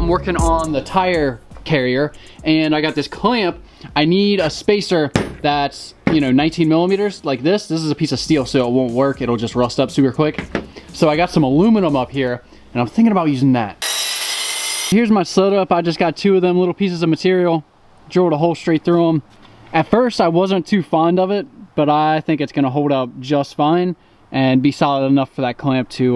I'm working on the tire carrier, and I got this clamp. I need a spacer that's, you know, 19 millimeters like this. This is a piece of steel, so it won't work. It'll just rust up super quick. So I got some aluminum up here, and I'm thinking about using that. Here's my setup. I just got 2 of them little pieces of material, drilled a hole straight through them. At first, I wasn't too fond of it, but I think it's gonna hold up just fine and be solid enough for that clamp to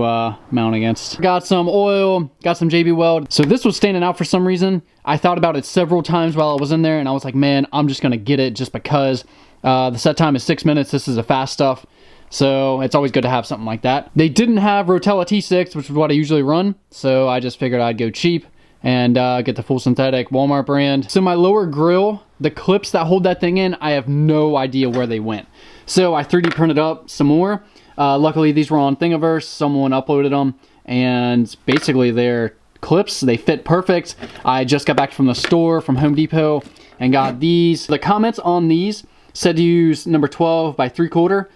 mount against. Got some oil, got some JB Weld. So this was standing out for some reason. I thought about it several times while I was in there, and I was like, man, I'm just gonna get it just because the set time is 6 minutes. This is a fast stuff. So it's always good to have something like that. They didn't have Rotella T6, which is what I usually run. So I just figured I'd go cheap and get the full synthetic Walmart brand. So my lower grill, the clips that hold that thing in, I have no idea where they went. So I 3D printed up some more. Luckily these were on Thingiverse. Someone uploaded them, and basically they're clips. They fit perfect. I just got back from the store from Home Depot and got these. The comments on these said to use number 12 by 3/4,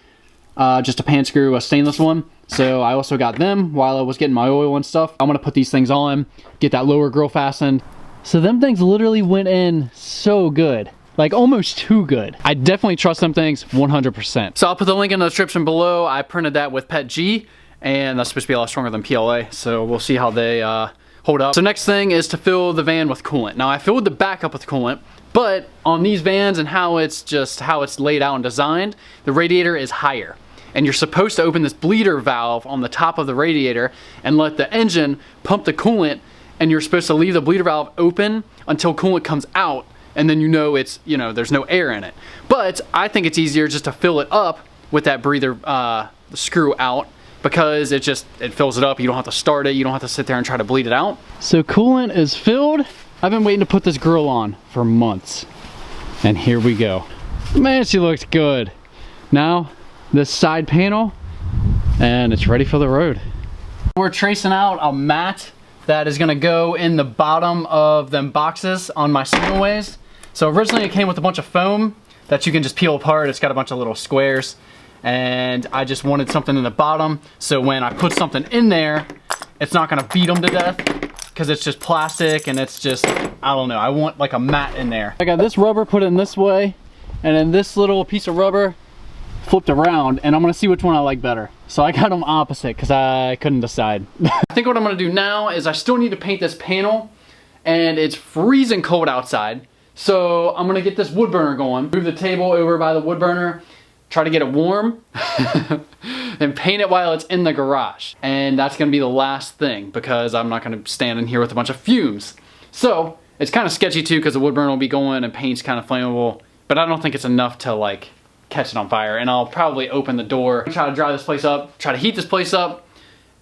just a pan screw, a stainless one. So I also got them while I was getting my oil and stuff. I'm gonna put these things on, get that lower grill fastened. So them things literally went in so good. Like almost too good. I definitely trust them things 100%. So I'll put the link in the description below. I printed that with PETG, and that's supposed to be a lot stronger than PLA. So we'll see how they hold up. So next thing is to fill the van with coolant. Now I filled the back up with coolant, but on these vans and how it's laid out and designed, the radiator is higher. And you're supposed to open this bleeder valve on the top of the radiator and let the engine pump the coolant, and you're supposed to leave the bleeder valve open until coolant comes out, and then you know it's, you know, there's no air in it. But I think it's easier just to fill it up with that breather screw out, because it fills it up. You don't have to start it. You don't have to sit there and try to bleed it out. So coolant is filled. I've been waiting to put this grill on for months, and here we go. Man, she looks good. Now this side panel, and it's ready for the road. We're tracing out a mat that is gonna go in the bottom of them boxes on my signalways. So originally it came with a bunch of foam that you can just peel apart. It's got a bunch of little squares, and I just wanted something in the bottom, so when I put something in there, it's not gonna beat them to death, because it's just plastic, and it's just, I don't know, I want like a mat in there. I got this rubber put in this way, and then this little piece of rubber flipped around, and I'm gonna see which one I like better. So I got them opposite because I couldn't decide. I think what I'm gonna do now is I still need to paint this panel, and it's freezing cold outside. So I'm gonna get this wood burner going, move the table over by the wood burner, try to get it warm, and paint it while it's in the garage. And that's gonna be the last thing, because I'm not gonna stand in here with a bunch of fumes. So it's kind of sketchy too, because the wood burner will be going and paint's kind of flammable, but I don't think it's enough to like catch it on fire. And I'll probably open the door, try to dry this place up, try to heat this place up,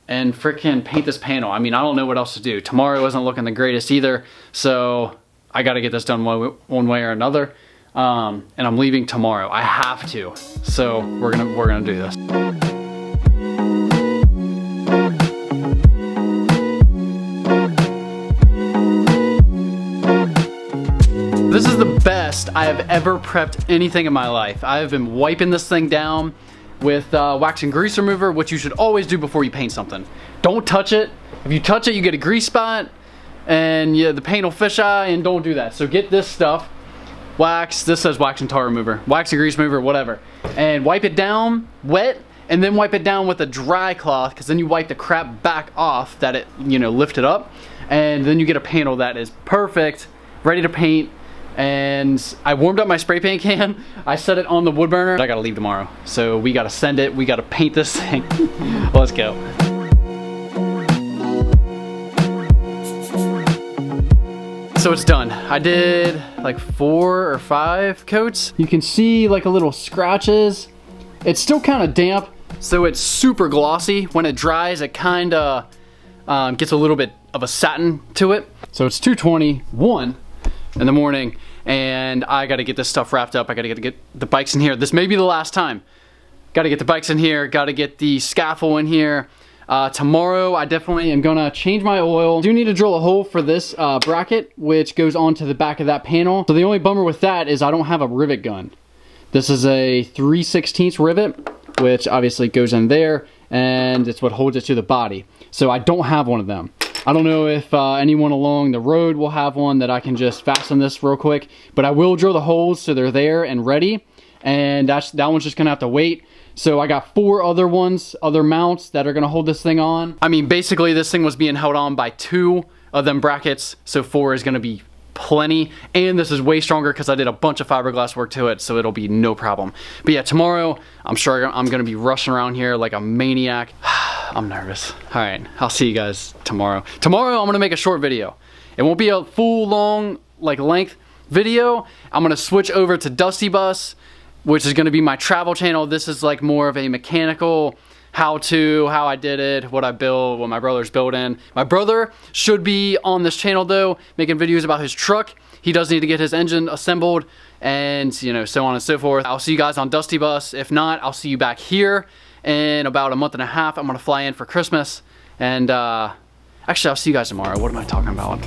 and freaking paint this panel. I mean, I don't know what else to do. Tomorrow isn't looking the greatest either, so I gotta get this done one way or another. And I'm leaving tomorrow. I have to. So we're gonna do this. This is the best I have ever prepped anything in my life. I have been wiping this thing down with wax and grease remover, which you should always do before you paint something. Don't touch it. If you touch it, you get a grease spot, and yeah, the paint will fisheye, and don't do that. So get this stuff, wax, this says wax and tar remover, wax and grease remover, whatever, and wipe it down wet, and then wipe it down with a dry cloth, because then you wipe the crap back off that it, you know, lifted up, and then you get a panel that is perfect, ready to paint. And I warmed up my spray paint can. I set it on the wood burner. I gotta leave tomorrow, so we gotta send it. We gotta paint this thing. Let's go. So it's done. I did like 4 or 5 coats. You can see like a little scratches. It's still kind of damp, so it's super glossy. When it dries, it kind of gets a little bit of a satin to it. So it's 2:21 in the morning, and I gotta get this stuff wrapped up. I gotta get the bikes in here. This may be the last time. Gotta get the bikes in here, gotta get the scaffold in here. Tomorrow I definitely am gonna change my oil. I do need to drill a hole for this bracket, which goes onto the back of that panel. So the only bummer with that is I don't have a rivet gun. This is a 3/16 rivet, which obviously goes in there, and it's what holds it to the body. So I don't have one of them. I don't know if anyone along the road will have one that I can just fasten this real quick, but I will drill the holes so they're there and ready, and that one's just gonna have to wait. So I got 4 other mounts that are gonna hold this thing on. I mean, basically this thing was being held on by 2 of them brackets, so 4 is gonna be plenty, and this is way stronger because I did a bunch of fiberglass work to it, so it'll be no problem. But yeah, tomorrow I'm sure I'm gonna be rushing around here like a maniac. I'm nervous. All right, I'll see you guys tomorrow. Tomorrow I'm gonna make a short video. It won't be a full long length video. I'm gonna switch over to Dusty Bus, which is gonna be my travel channel. This is like more of a mechanical how I did it, what I built, what my brother's building. My brother should be on this channel though, making videos about his truck. He does need to get his engine assembled and, you know, so on and so forth. I'll see you guys on Dusty Bus. If not, I'll see you back here in about a month and a half. I'm gonna fly in for Christmas, and actually I'll see you guys tomorrow. What am I talking about?